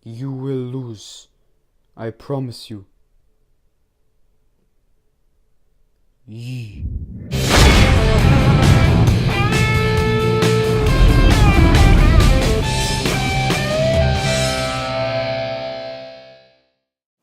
You will lose. I promise you. Yee.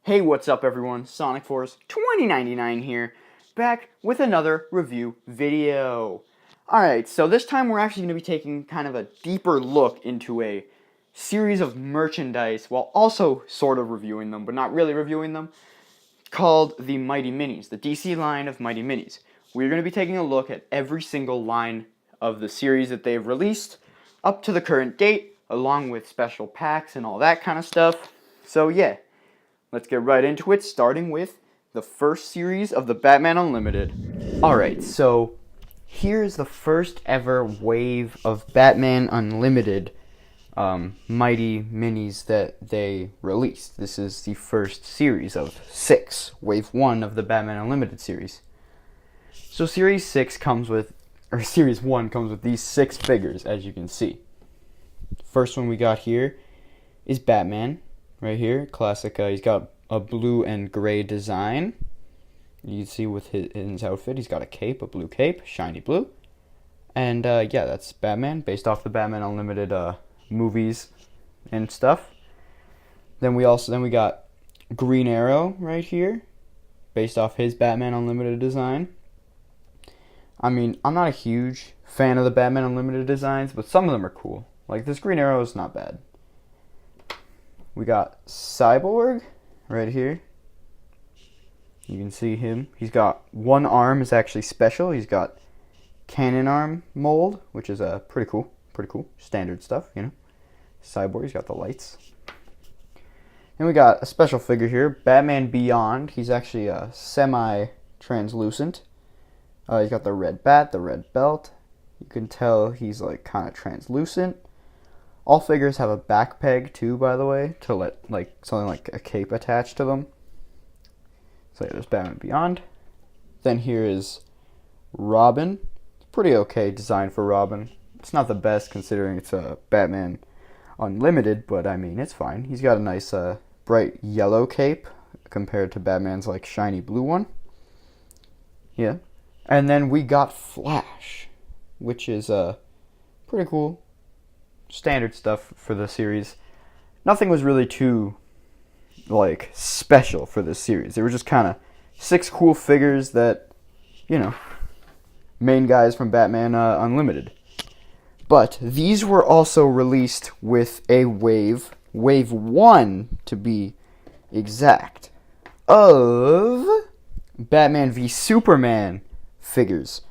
Hey, what's up everyone? Sonic Force 2099 here, back with another review video. Alright, so this time we're actually going to be taking kind of a deeper look into a series of merchandise while also sort of reviewing them, but not really reviewing them, called the Mighty Minis, the DC line of Mighty Minis. We're going to be taking a look at every single line of the series that they've released up to the current date, along with special packs and all that kind of stuff. So yeah. Let's get right into it, starting with the first series of the Batman Unlimited. Alright, so here's the first ever wave of Batman Unlimited Mighty Minis that they released. This is the first series of 6, wave 1 of the Batman Unlimited series. So series 1 comes with these 6 figures, as you can see. First one we got here is Batman. Right here, classic. He's got a blue and gray design. You can see with his outfit, he's got a cape, a blue cape, shiny blue. And yeah, that's Batman, based off the Batman Unlimited movies and stuff. Then we got Green Arrow right here, based off his Batman Unlimited design. I mean, I'm not a huge fan of the Batman Unlimited designs, but some of them are cool. Like this Green Arrow is not bad. We got Cyborg right here. You can see him. He's got one arm is actually special. He's got cannon arm mold, which is pretty cool. Standard stuff, you know. Cyborg, he's got the lights. And we got a special figure here, Batman Beyond. He's actually semi-translucent. He's got the red bat, the red belt. You can tell he's like kind of translucent. All figures have a back peg too, by the way, to let like something like a cape attached to them. So yeah, there's Batman Beyond. Then here is Robin. Pretty okay design for Robin. It's not the best considering it's a Batman Unlimited, but I mean it's fine. He's got a nice bright yellow cape compared to Batman's like shiny blue one. Yeah. And then we got Flash, which is pretty cool. Standard stuff for the series. Nothing was really too like special for this series. They were just kind of 6 cool figures that, you know, main guys from Batman Unlimited. But these were also released with a wave 1 to be exact, of Batman v Superman figures,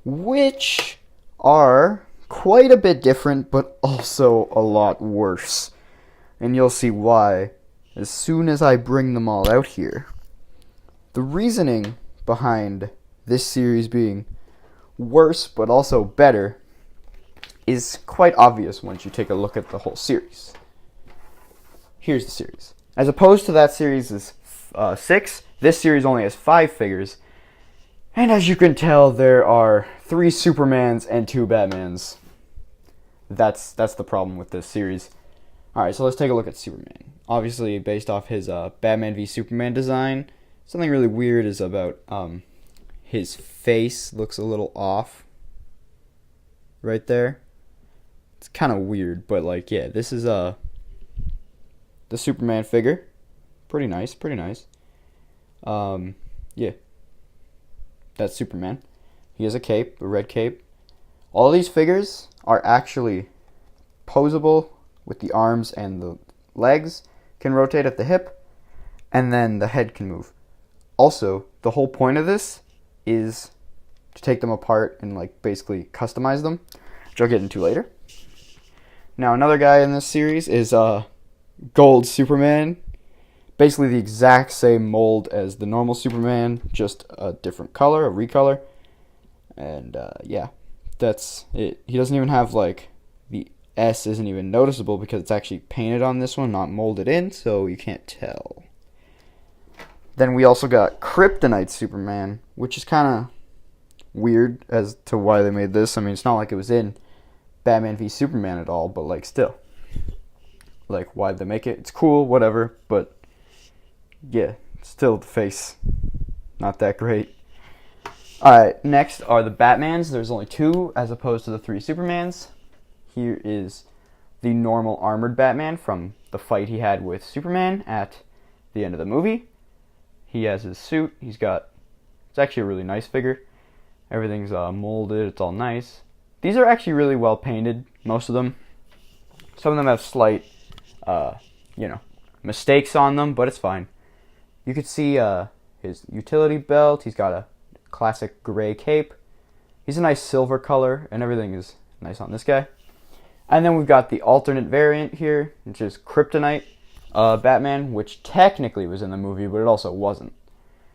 which are quite a bit different, but also a lot worse. And you'll see why as soon as I bring them all out here. The reasoning behind this series being worse, but also better, is quite obvious once you take a look at the whole series. Here's the series. As opposed to that series' 6, this series only has 5 figures. And as you can tell, there are 3 Supermans and 2 Batmans. That's the problem with this series. Alright, so let's take a look at Superman. Obviously, based off his Batman v Superman design, something really weird is about his face looks a little off right there. It's kind of weird, but like, yeah, this is the Superman figure. Pretty nice. Yeah. That's Superman. He has a cape, a red cape. All these figures are actually posable with the arms and the legs, can rotate at the hip, and then the head can move. Also, the whole point of this is to take them apart and like basically customize them, which I'll get into later. Now another guy in this series is Gold Superman. Basically the exact same mold as the normal Superman, just a different color, a recolor. And yeah, that's it. He doesn't even have like, the S isn't even noticeable because it's actually painted on this one, not molded in, so you can't tell. Then we also got Kryptonite Superman, which is kind of weird as to why they made this. I mean, it's not like it was in Batman v Superman at all, but like still. like, why'd they make it? It's cool, whatever, but yeah, still the face, not that great. Alright, next are the Batmans. There's only 2 as opposed to the 3 Supermans. Here is the normal armored Batman from the fight he had with Superman at the end of the movie. He has his suit. It's actually a really nice figure. Everything's molded. It's all nice. These are actually really well painted, most of them. Some of them have slight, mistakes on them, but it's fine. You could see his utility belt. He's got a classic gray cape. He's a nice silver color, and everything is nice on this guy. And then we've got the alternate variant here, which is Kryptonite Batman, which technically was in the movie, but it also wasn't.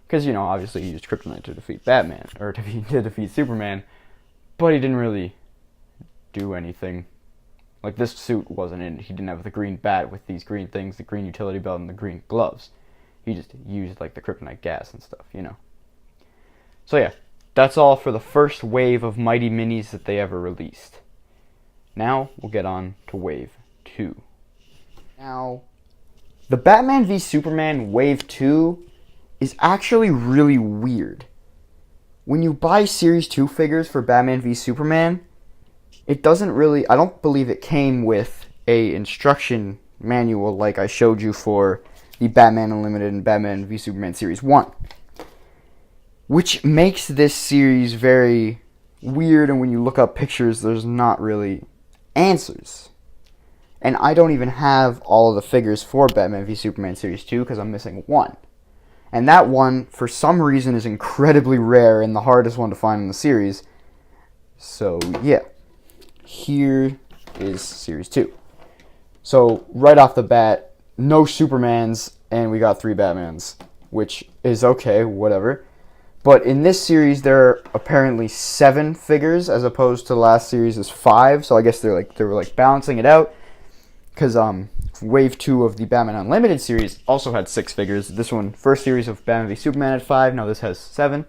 Because, obviously he used Kryptonite to defeat Batman, or to defeat Superman, but he didn't really do anything. Like, this suit wasn't in it. He didn't have the green bat with these green things, the green utility belt, and the green gloves. He just used, like, the Kryptonite gas and stuff, So, yeah, that's all for the first wave of Mighty Minis that they ever released. Now, we'll get on to Wave 2. Now, the Batman v Superman Wave 2 is actually really weird. When you buy Series 2 figures for Batman v Superman, it doesn't really, I don't believe it came with a instruction manual like I showed you for the Batman Unlimited and Batman v Superman Series 1. Which makes this series very weird, and when you look up pictures, there's not really answers. And I don't even have all of the figures for Batman v Superman Series 2 because I'm missing one. And that one, for some reason, is incredibly rare and the hardest one to find in the series. So, yeah. Here is Series 2. So, right off the bat, no Supermans, and we got 3 Batmans. Which is okay, whatever. But in this series, there are apparently 7 figures, as opposed to the last series is 5. So I guess they were balancing it out. Because Wave 2 of the Batman Unlimited series also had 6 figures. This one, first series of Batman v Superman had 5. Now this has 7.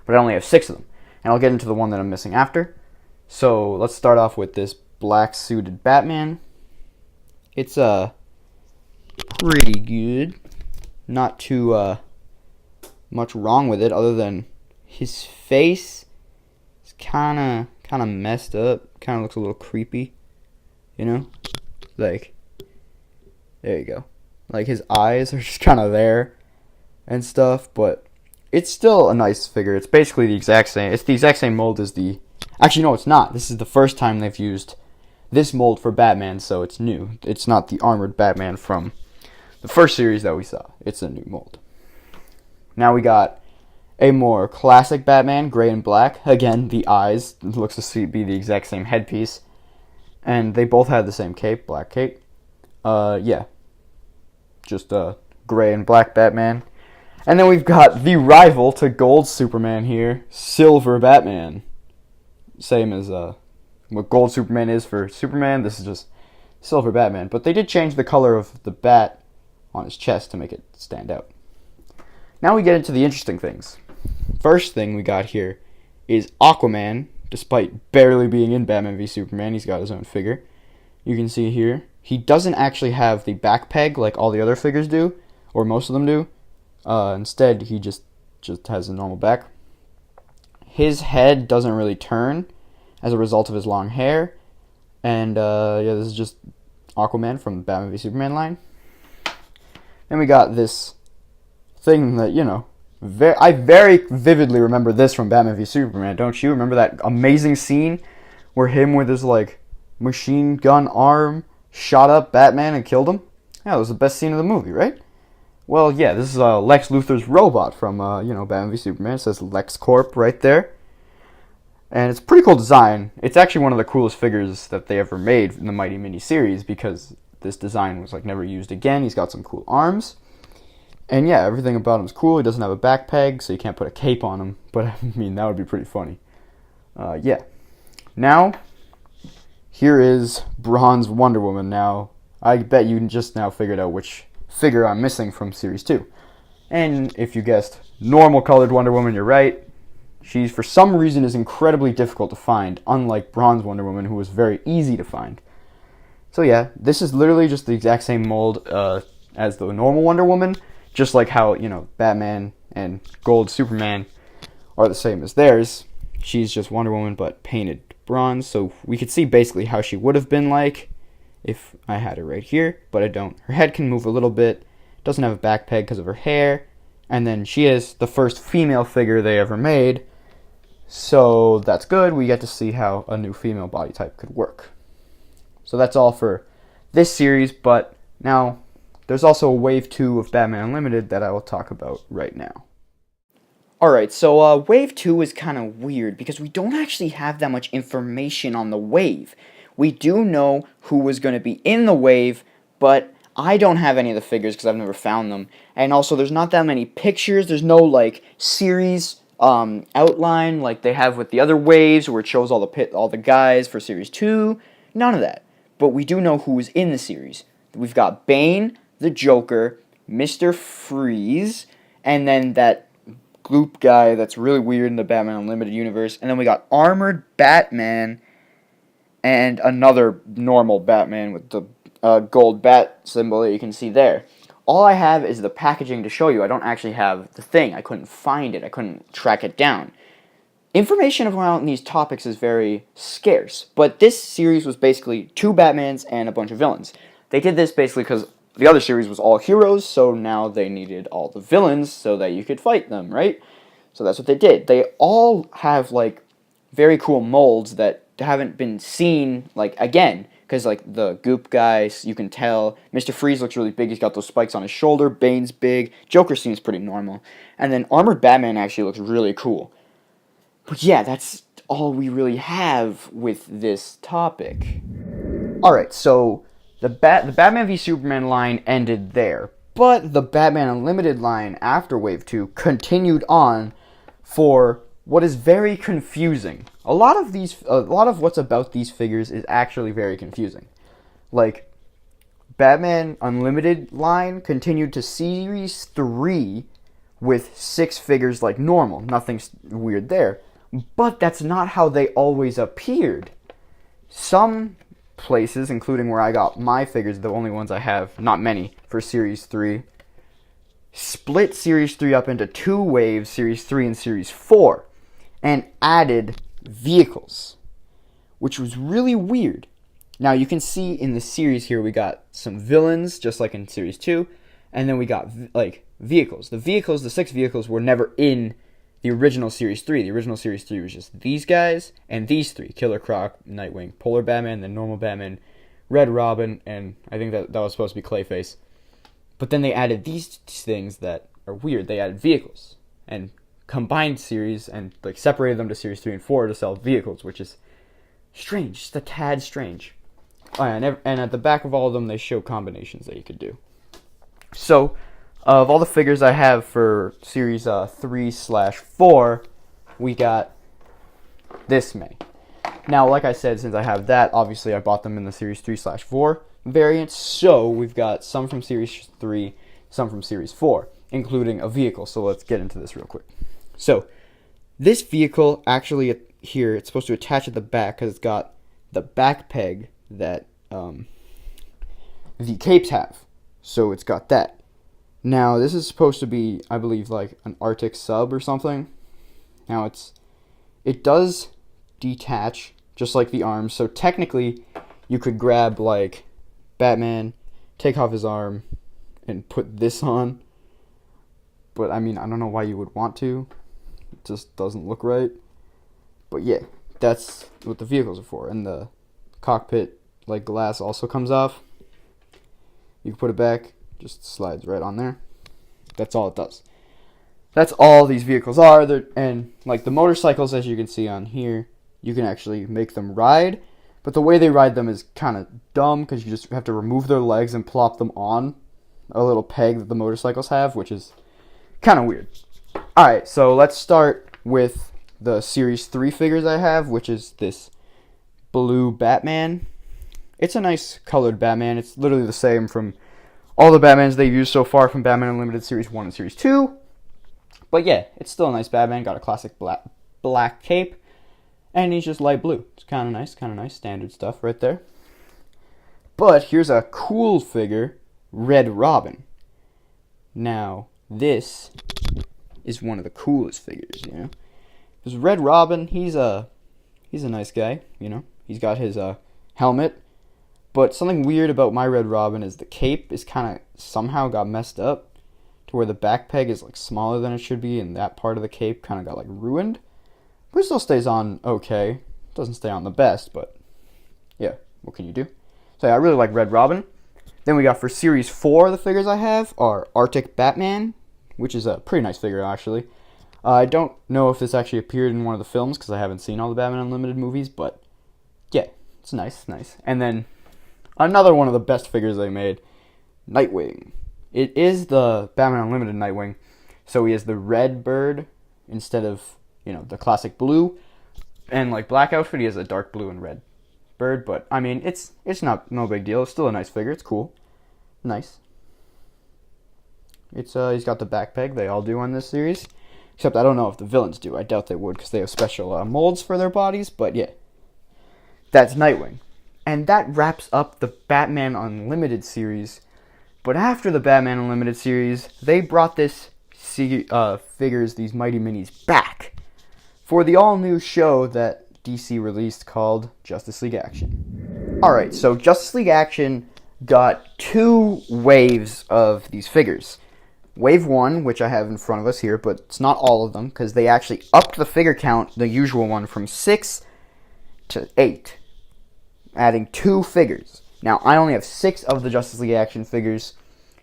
But I only have 6 of them. And I'll get into the one that I'm missing after. So let's start off with this black suited Batman. It's pretty good. Not too much wrong with it, other than his face is kind of messed up. Kind of looks a little creepy, Like, there you go. Like, his eyes are just kind of there and stuff, but it's still a nice figure. It's basically the exact same. It's the exact same mold as the... Actually, no, it's not. This is the first time they've used this mold for Batman, so it's new. It's not the armored Batman from the first series that we saw. It's a new mold. Now we got a more classic Batman, gray and black. Again, the eyes looks to be the exact same headpiece. And they both had the same cape, black cape. Yeah. Just a gray and black Batman. And then we've got the rival to gold Superman here, Silver Batman. Same as what gold Superman is for Superman. This is just Silver Batman. But they did change the color of the bat on his chest to make it stand out. Now we get into the interesting things. First thing we got here is Aquaman. Despite barely being in Batman v Superman, he's got his own figure. You can see here, he doesn't actually have the back peg like all the other figures do, or most of them do. Instead, he just has a normal back. His head doesn't really turn as a result of his long hair. And, yeah, this is just Aquaman from the Batman v Superman line. Then we got this thing that, I very vividly remember this from Batman v Superman. Don't you remember that amazing scene where him with his machine gun arm shot up Batman and killed him? Yeah, it was the best scene of the movie, right? Well, yeah, this is Lex Luthor's robot from Batman v Superman. It says LexCorp right there, and it's a pretty cool design. It's actually one of the coolest figures that they ever made in the Mighty Mini series because this design was never used again. He's got some cool arms. And yeah, everything about him is cool. He doesn't have a back peg, so you can't put a cape on him. But I mean, that would be pretty funny. Yeah. Now, here is Bronze Wonder Woman. Now, I bet you just now figured out which figure I'm missing from Series 2. And if you guessed normal colored Wonder Woman, you're right. She, for some reason, is incredibly difficult to find, unlike Bronze Wonder Woman, who was very easy to find. So yeah, this is literally just the exact same mold as the normal Wonder Woman, just like how, Batman and Gold Superman are the same as theirs. She's just Wonder Woman but painted bronze, so we could see basically how she would have been like if I had her right here, but I don't. Her head can move a little bit, doesn't have a back peg because of her hair, and then she is the first female figure they ever made, so that's good. We get to see how a new female body type could work. So that's all for this series, but now there's also a Wave 2 of Batman Unlimited that I will talk about right now. Alright, so Wave 2 is kind of weird because we don't actually have that much information on the wave. We do know who was going to be in the wave, but I don't have any of the figures because I've never found them. And also, there's not that many pictures. There's no, series outline like they have with the other waves where it shows all the guys for Series 2. None of that. But we do know who is in the series. We've got Bane, the Joker, Mr. Freeze, and then that Gloop guy that's really weird in the Batman Unlimited universe. And then we got Armored Batman and another normal Batman with the gold bat symbol that you can see there. All I have is the packaging to show you. I don't actually have the thing. I couldn't find it. I couldn't track it down. Information around these topics is very scarce, but this series was basically 2 Batmans and a bunch of villains. They did this basically because the other series was all heroes, so now they needed all the villains so that you could fight them, right? So that's what they did. They all have, very cool molds that haven't been seen, again, because, the Goop guys, you can tell. Mr. Freeze looks really big. He's got those spikes on his shoulder. Bane's big. Joker seems pretty normal. And then Armored Batman actually looks really cool. But yeah, that's all we really have with this topic. Alright, so the Batman v Superman line ended there. But the Batman Unlimited line after Wave 2 continued on for what is very confusing. A lot of what's about these figures is actually very confusing. Batman Unlimited line continued to Series 3 with 6 figures like normal. Nothing weird there. But that's not how they always appeared. Some places, including where I got my figures, the only ones I have, not many, for Series 3, split Series 3 up into 2 waves, Series 3 and Series 4, and added vehicles, which was really weird. Now, you can see in the series here we got some villains, just like in Series 2, and then we got, vehicles. The 6 vehicles were never in the original Series 3. The original Series 3 was just these guys and these 3. Killer Croc, Nightwing, Polar Batman, then Normal Batman, Red Robin, and I think that was supposed to be Clayface. But then they added these things that are weird. They added vehicles and combined series and separated them to Series 3 and 4 to sell vehicles, which is strange, just a tad strange. And at the back of all of them, they show combinations that you could do. So, of all the figures I have for Series 3/4, we got this many. Now, like I said, since I have that, obviously I bought them in the Series 3/4 variant, so we've got some from Series 3, some from Series 4, including a vehicle, so let's get into this real quick. So, this vehicle, actually, here, it's supposed to attach at the back because it's got the back peg that the capes have. So, it's got that. Now, this is supposed to be, I believe, an Arctic sub or something. Now, it does detach, just like the arms. So, technically, you could grab, Batman, take off his arm, and put this on. But, I don't know why you would want to. It just doesn't look right. But, yeah, that's what the vehicles are for. And the cockpit, glass also comes off. You can put it back. Just slides right on there. That's all it does. That's all these vehicles are. And the motorcycles, as you can see on here, you can actually make them ride. But the way they ride them is kind of dumb because you just have to remove their legs and plop them on a little peg that the motorcycles have, which is kind of weird. Alright, so let's start with the Series 3 figures I have, which is this blue Batman. It's a nice colored Batman. It's literally the same from all the Batmans they've used so far from Batman Unlimited Series 1 and Series 2. But yeah, it's still a nice Batman. Got a classic black cape. And he's just light blue. It's kind of nice. Standard stuff right there. But here's a cool figure, Red Robin. Now, this is one of the coolest figures, you know. Because Red Robin, he's a nice guy, you know. He's got his helmet. But something weird about my Red Robin is the cape is kind of somehow got messed up to where the back peg is like smaller than it should be, and that part of the cape kind of got like ruined. But it still stays on okay. It doesn't stay on the best, but yeah, what can you do? So yeah, I really like Red Robin. Then we got for Series 4, the figures I have are Arctic Batman, which is a pretty nice figure actually. I don't know if this actually appeared in one of the films because I haven't seen all the Batman Unlimited movies, but yeah, it's nice. And then another one of the best figures they made, Nightwing. It is the Batman Unlimited Nightwing, so he has the red bird instead of, you know, the classic blue. And like black outfit, he has a dark blue and red bird, but I mean, it's not no big deal. It's still a nice figure. It's cool. Nice. It's he's got the back peg. They all do on this series. Except I don't know if the villains do. I doubt they would because they have special molds for their bodies, but yeah. That's Nightwing. And that wraps up the Batman Unlimited series. But after the Batman Unlimited series, they brought this figures, these Mighty Minis, back for the all-new show that DC released called Justice League Action. Alright, so Justice League Action got 2 waves of these figures. Wave 1, which I have in front of us here, but it's not all of them, because they actually upped the figure count, the usual one, from 6 to 8. Adding 2 figures. Now, I only have 6 of the Justice League Action figures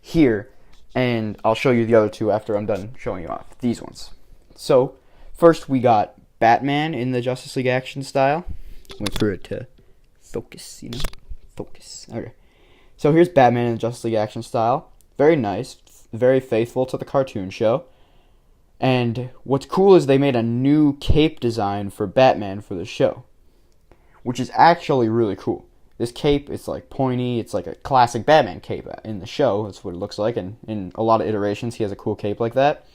here, and I'll show you the other 2 after I'm done showing you off these ones. So, first we got Batman in the Justice League Action style. Wait for it to focus, you know? Focus. Okay. So here's Batman in the Justice League Action style. Very nice. Very faithful to the cartoon show. And what's cool is they made a new cape design for Batman for the show, which is actually really cool. This cape, it's like pointy, it's like a classic Batman cape in the show, that's what it looks like, and in a lot of iterations he has a cool cape like that.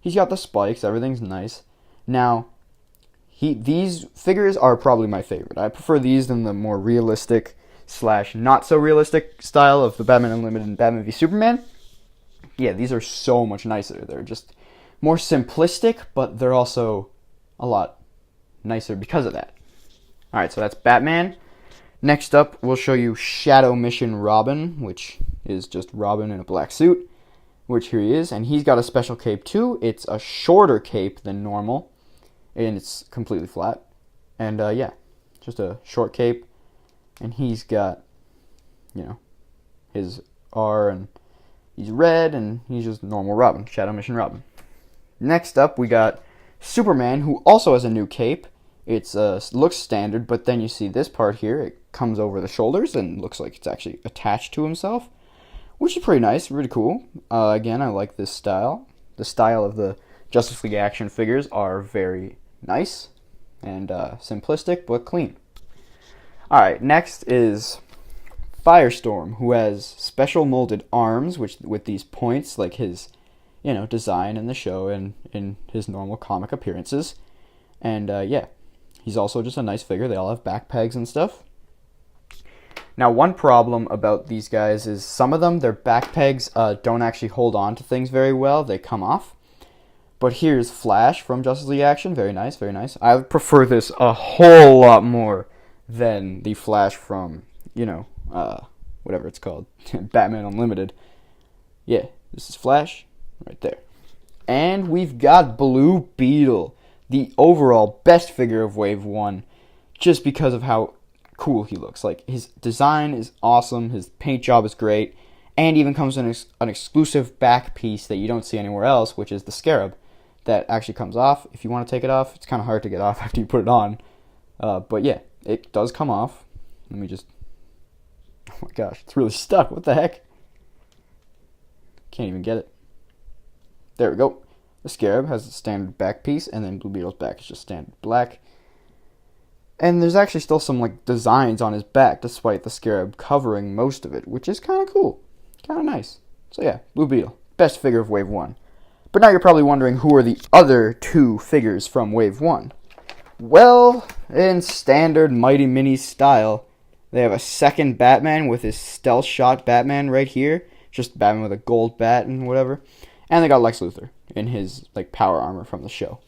He's got the spikes, everything's nice. Now, these figures are probably my favorite. I prefer these than the more realistic / not so realistic style of the Batman Unlimited and Batman v Superman. Yeah, these are so much nicer. They're just more simplistic, but they're also a lot nicer because of that. Alright, so that's Batman. Next up, we'll show you Shadow Mission Robin, which is just Robin in a black suit, which here he is, and he's got a special cape too. It's a shorter cape than normal, and it's completely flat. And yeah, just a short cape, and he's got, you know, his R, and he's red, and he's just normal Robin, Shadow Mission Robin. Next up, we got Superman, who also has a new cape. It's looks standard, but then you see this part here. It comes over the shoulders and looks like it's actually attached to himself, which is pretty nice, really cool. Again, I like this style. The style of the Justice League Action figures are very nice and simplistic, but clean. Alright, next is Firestorm, who has special molded arms, which with these points, like his, you know, design in the show and in his normal comic appearances. And yeah, he's also just a nice figure. They all have back pegs and stuff. Now, one problem about these guys is some of them, their back pegs don't actually hold on to things very well. They come off. But here's Flash from Justice League Action. Very nice, very nice. I prefer this a whole lot more than the Flash from, you know, whatever it's called, Batman Unlimited. Yeah, this is Flash right there. And we've got Blue Beetle, the overall best figure of Wave 1, just because of how cool he looks. Like, his design is awesome, his paint job is great, and even comes in an exclusive back piece that you don't see anywhere else, which is the scarab that actually comes off. If you want to take it off, it's kind of hard to get off after you put it on. But yeah, it does come off. Let me just... Oh my gosh, it's really stuck. What the heck? Can't even get it. There we go. The scarab has a standard back piece, and then Blue Beetle's back is just standard black. And there's actually still some like designs on his back, despite the scarab covering most of it, which is kind of cool. Kind of nice. So yeah, Blue Beetle. Best figure of Wave 1. But now you're probably wondering who are the other 2 figures from Wave 1. Well, in standard Mighty Mini style, They have a second Batman with his stealth shot Batman right here. Just Batman with a gold bat and whatever. And they got Lex Luthor in his like power armor from the show.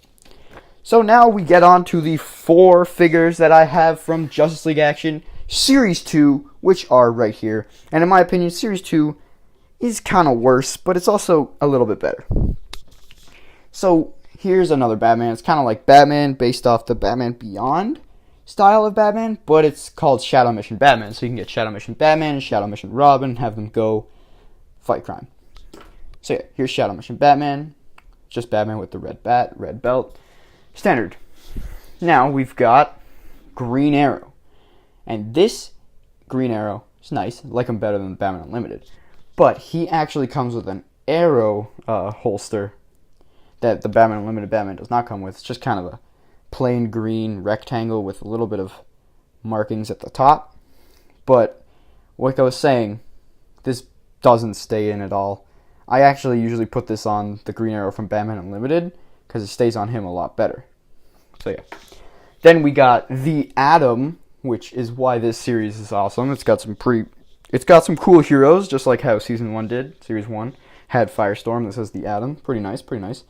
So now we get on to the 4 figures that I have from Justice League Action Series 2, which are right here. And in my opinion, Series 2 is kind of worse, but it's also a little bit better. So here's another Batman. It's kind of like Batman based off the Batman Beyond style of Batman, but it's called Shadow Mission Batman. So you can get Shadow Mission Batman and Shadow Mission Robin and have them go fight crime. So yeah, here's Shadow Mission Batman. Just Batman with the red bat, red belt. Standard. Now we've got Green Arrow. And this Green Arrow is nice. I like him better than Batman Unlimited. But he actually comes with an arrow holster that the Batman Unlimited Batman does not come with. It's just kind of a plain green rectangle with a little bit of markings at the top. But like I was saying, this doesn't stay in at all. I actually usually put this on the Green Arrow from Batman Unlimited because it stays on him a lot better. So yeah. Then we got the Atom, which is why this series is awesome. It's got some cool heroes, just like how Season 1 did. Series 1 had Firestorm. This is the Atom. Pretty nice, pretty nice.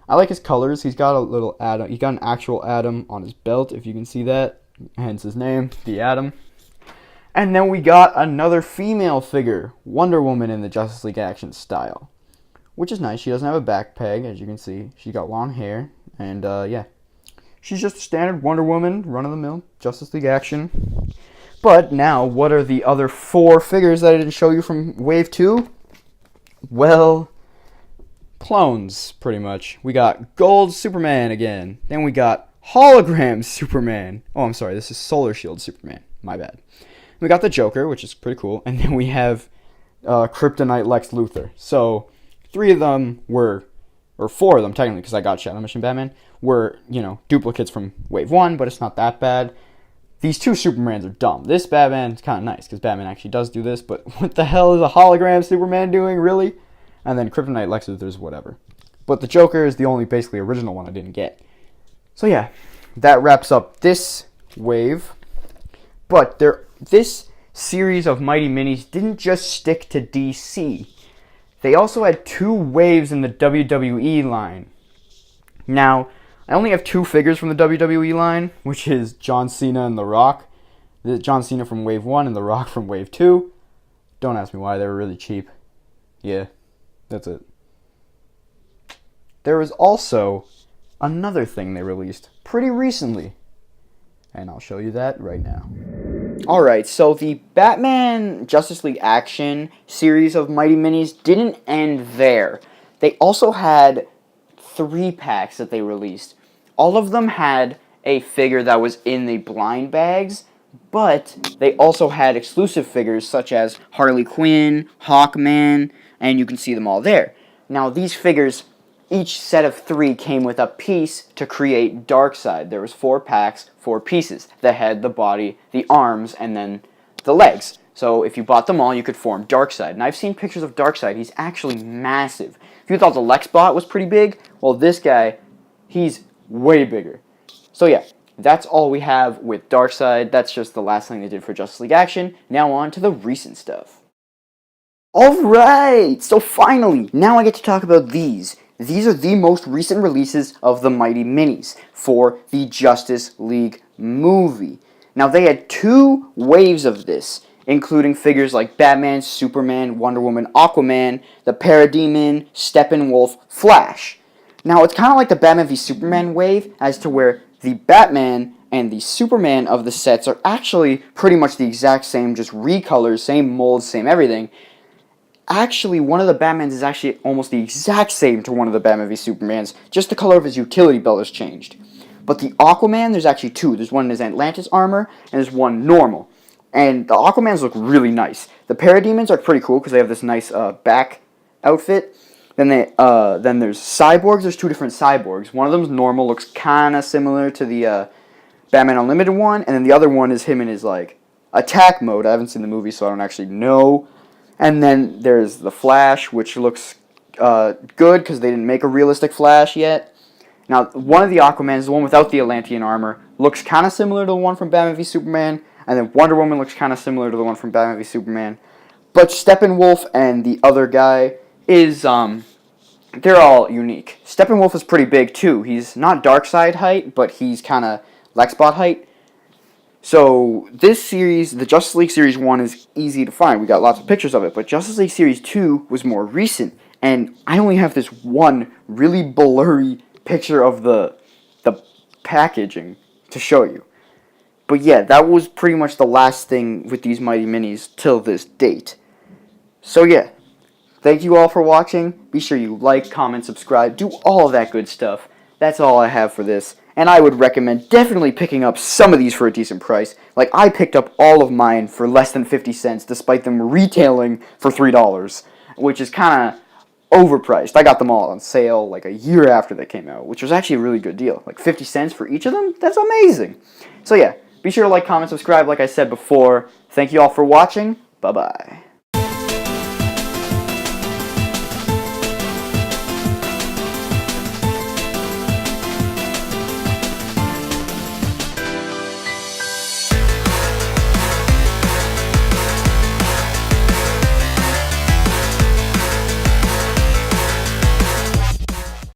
I like his colors. He's got a little Atom. He got an actual Atom on his belt, if you can see that. Hence his name, the Atom. And then we got another female figure, Wonder Woman in the Justice League Action style, which is nice. She doesn't have a back peg, as you can see. She got long hair, and yeah. She's just a standard Wonder Woman, run-of-the-mill, Justice League Action. But now, what are the other 4 figures that I didn't show you from Wave 2? Well, clones, pretty much. We got Gold Superman again. Then we got Hologram Superman. Oh, I'm sorry, this is Solar Shield Superman. My bad. We got the Joker, which is pretty cool. And then we have Kryptonite Lex Luthor. So, 3 of them were, or 4 of them technically, because I got Shadow Mission Batman, were, duplicates from Wave 1, but it's not that bad. These 2 Supermans are dumb. This Batman's kind of nice, because Batman actually does do this, but what the hell is a hologram Superman doing, really? And then Kryptonite Lex Luthor's whatever. But the Joker is the only basically original one I didn't get. So yeah, that wraps up this wave. But this series of Mighty Minis didn't just stick to DC. They also had 2 waves in the WWE line. Now, I only have 2 figures from the WWE line, which is John Cena and The Rock. John Cena from Wave 1 and The Rock from Wave 2. Don't ask me why, they were really cheap. Yeah, that's it. There was also another thing they released pretty recently, and I'll show you that right now. Alright, so the Batman Justice League Action series of Mighty Minis didn't end there. They also had 3 packs that they released. All of them had a figure that was in the blind bags, but they also had exclusive figures such as Harley Quinn, Hawkman, and you can see them all there. Now these figures, each set of 3 came with a piece to create Darkseid. There was 4 packs, 4 pieces. The head, the body, the arms, and then the legs. So if you bought them all, you could form Darkseid. And I've seen pictures of Darkseid. He's actually massive. If you thought the Lex bot was pretty big, well, this guy, he's way bigger. So yeah, that's all we have with Darkseid. That's just the last thing they did for Justice League Action. Now on to the recent stuff. Alright, so finally, now I get to talk about these. These are the most recent releases of the Mighty Minis for the Justice League movie. Now they had 2 waves of this, including figures like Batman, Superman, Wonder Woman, Aquaman, the Parademon, Steppenwolf, Flash. Now it's kind of like the Batman v Superman wave, as to where the Batman and the Superman of the sets are actually pretty much the exact same, just recolors, same molds, same everything. Actually, one of the Batmans is actually almost the exact same to one of the Batman v Supermans, just the color of his utility belt has changed. But the Aquaman, there's actually 2. There's one in his Atlantis armor, and there's one normal. And the Aquamans look really nice. The Parademons are pretty cool, because they have this nice back outfit. Then there's cyborgs. There's 2 different cyborgs. One of them's normal, looks kind of similar to the Batman Unlimited one, and then the other one is him in his, attack mode. I haven't seen the movie, so I don't actually know. And then there's the Flash, which looks good because they didn't make a realistic Flash yet. Now, one of the Aquamans, the one without the Atlantean armor, looks kind of similar to the one from Batman v Superman. And then Wonder Woman looks kind of similar to the one from Batman v Superman. But Steppenwolf and the other guy is, they're all unique. Steppenwolf is pretty big too. He's not Darkseid height, but he's kind of Lexbot height. So this series, the Justice League Series 1 is easy to find. We got lots of pictures of it. But Justice League Series 2 was more recent. And I only have this one really blurry picture of the packaging to show you. But yeah, that was pretty much the last thing with these Mighty Minis till this date. So yeah, thank you all for watching. Be sure you like, comment, subscribe, do all of that good stuff. That's all I have for this. And I would recommend definitely picking up some of these for a decent price. Like, I picked up all of mine for less than 50 cents, despite them retailing for $3, which is kind of overpriced. I got them all on sale like a year after they came out, which was actually a really good deal. Like 50 cents for each of them? That's amazing. So yeah, be sure to like, comment, subscribe like I said before. Thank you all for watching. Bye-bye.